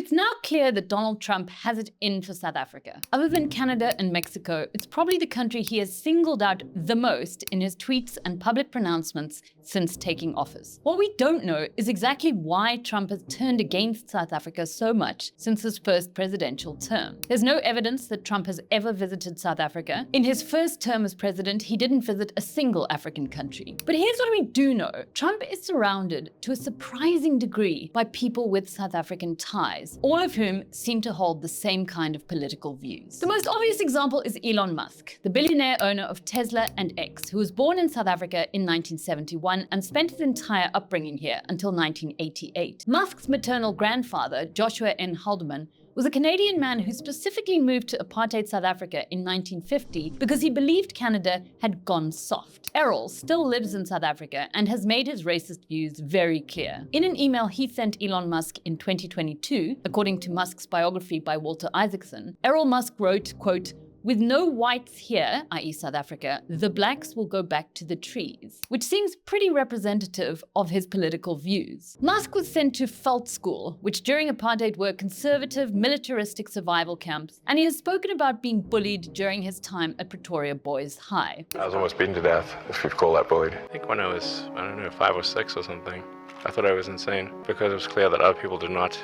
It's now clear that Donald Trump has it in for South Africa. Other than Canada and Mexico, it's probably the country he has singled out the most in his tweets and public pronouncements since taking office. What we don't know is exactly why Trump has turned against South Africa so much since his first presidential term. There's no evidence that Trump has ever visited South Africa. In his first term as president, he didn't visit a single African country. But here's what we do know. Trump is surrounded to a surprising degree by people with South African ties, all of whom seem to hold the same kind of political views. The most obvious example is Elon Musk, the billionaire owner of Tesla and X, who was born in South Africa in 1971 and spent his entire upbringing here until 1988. Musk's maternal grandfather, Joshua N. Haldeman, was a Canadian man who specifically moved to apartheid South Africa in 1950 because he believed Canada had gone soft. Errol still lives in South Africa and has made his racist views very clear. In an email he sent Elon Musk in 2022, according to Musk's biography by Walter Isaacson, Errol Musk wrote, quote, "With no whites here, i.e. South Africa, the blacks will go back to the trees," which seems pretty representative of his political views. Musk was sent to Veld School, which during apartheid were conservative, militaristic survival camps, and he has spoken about being bullied during his time at Pretoria Boys High. I was almost beaten to death, if you'd call that bullied. I think when I was, 5 or 6 or something, I thought I was insane because it was clear that other people did not.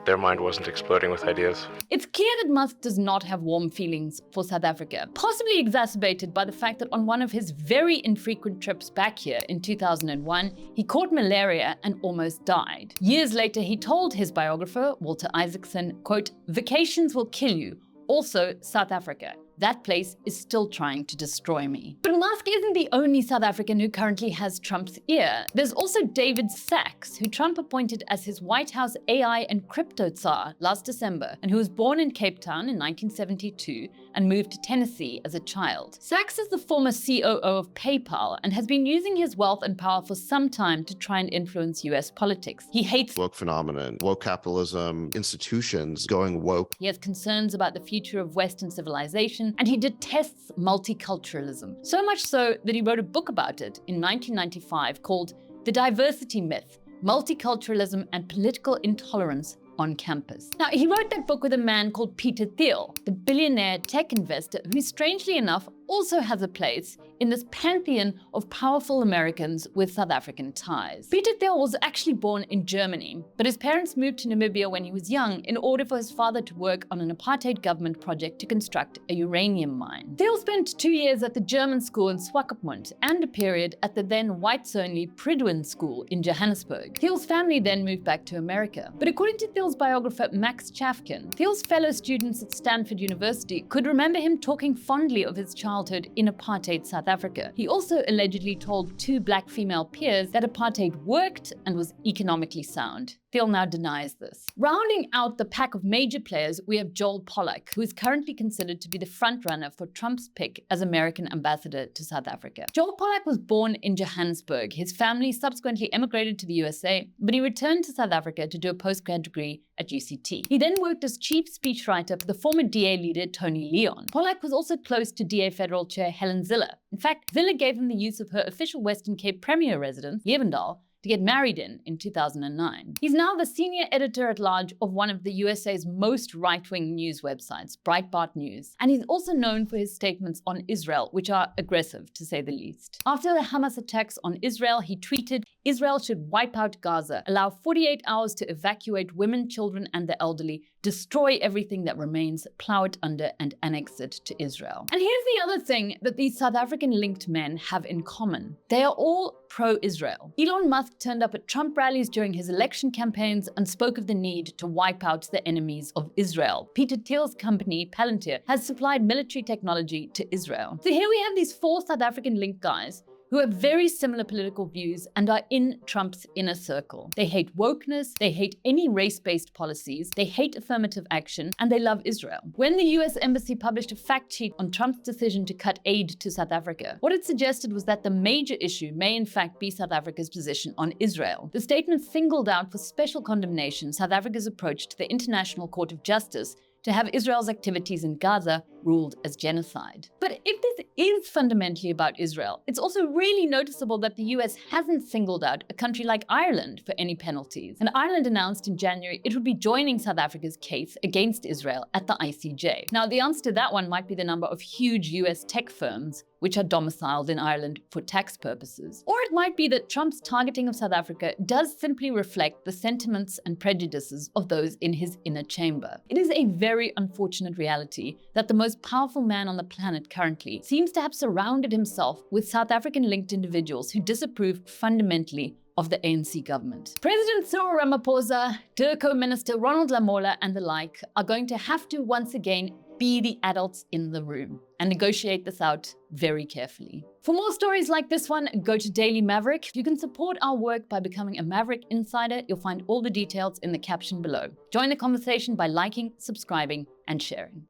Their mind wasn't exploding with ideas. It's clear that Musk does not have warm feelings for South Africa, possibly exacerbated by the fact that on one of his very infrequent trips back here in 2001, he caught malaria and almost died. Years later, he told his biographer, Walter Isaacson, quote, "Vacations will kill you. Also, South Africa. That place is still trying to destroy me." But Musk isn't the only South African who currently has Trump's ear. There's also David Sachs, who Trump appointed as his White House AI and crypto czar last December, and who was born in Cape Town in 1972 and moved to Tennessee as a child. Sachs is the former COO of PayPal and has been using his wealth and power for some time to try and influence US politics. He hates woke phenomenon, woke capitalism, institutions going woke. He has concerns about the future of Western civilization, and he detests multiculturalism. So much so that he wrote a book about it in 1995 called The Diversity Myth: Multiculturalism and Political Intolerance on Campus. Now, he wrote that book with a man called Peter Thiel, the billionaire tech investor who, strangely enough, also has a place in this pantheon of powerful Americans with South African ties. Peter Thiel was actually born in Germany, but his parents moved to Namibia when he was young in order for his father to work on an apartheid government project to construct a uranium mine. Thiel spent 2 years at the German school in Swakopmund and a period at the then whites-only Prydwen School in Johannesburg. Thiel's family then moved back to America. But according to Thiel's biographer Max Chafkin, Thiel's fellow students at Stanford University could remember him talking fondly of his childhood in apartheid South Africa. He also allegedly told 2 black female peers that apartheid worked and was economically sound. Thiel now denies this. Rounding out the pack of major players, we have Joel Pollak, who is currently considered to be the frontrunner for Trump's pick as American ambassador to South Africa. Joel Pollak was born in Johannesburg. His family subsequently emigrated to the USA, but he returned to South Africa to do a postgrad degree at UCT. He then worked as chief speechwriter for the former DA leader Tony Leon. Pollak was also close to DA Federal Chair Helen Zille. In fact, Zille gave him the use of her official Western Cape Premier residence, Lewendal, to get married in 2009. He's now the senior editor-at-large of one of the USA's most right-wing news websites, Breitbart News, and he's also known for his statements on Israel, which are aggressive, to say the least. After the Hamas attacks on Israel, he tweeted, "Israel should wipe out Gaza, allow 48 hours to evacuate women, children, and the elderly, destroy everything that remains, plow it under, and annex it to Israel." And here's the other thing that these South African-linked men have in common. They are all pro-Israel. Elon Musk turned up at Trump rallies during his election campaigns and spoke of the need to wipe out the enemies of Israel. Peter Thiel's company, Palantir, has supplied military technology to Israel. So here we have these 4 South African-linked guys who have very similar political views and are in Trump's inner circle. They hate wokeness, they hate any race-based policies, they hate affirmative action, and they love Israel. When the US Embassy published a fact sheet on Trump's decision to cut aid to South Africa, what it suggested was that the major issue may in fact be South Africa's position on Israel. The statement singled out for special condemnation South Africa's approach to the International Court of Justice to have Israel's activities in Gaza ruled as genocide. But if this is fundamentally about Israel, it's also really noticeable that the US hasn't singled out a country like Ireland for any penalties. And Ireland announced in January it would be joining South Africa's case against Israel at the ICJ. Now, the answer to that one might be the number of huge US tech firms which are domiciled in Ireland for tax purposes. Or it might be that Trump's targeting of South Africa does simply reflect the sentiments and prejudices of those in his inner chamber. It is a very unfortunate reality that the most powerful man on the planet currently seems to have surrounded himself with South African-linked individuals who disapprove fundamentally of the ANC government. President Cyril Ramaphosa, Turco Minister Ronald Lamola, and the like are going to have to once again be the adults in the room and negotiate this out very carefully. For more stories like this one, go to Daily Maverick. You can support our work by becoming a Maverick Insider. You'll find all the details in the caption below. Join the conversation by liking, subscribing, and sharing.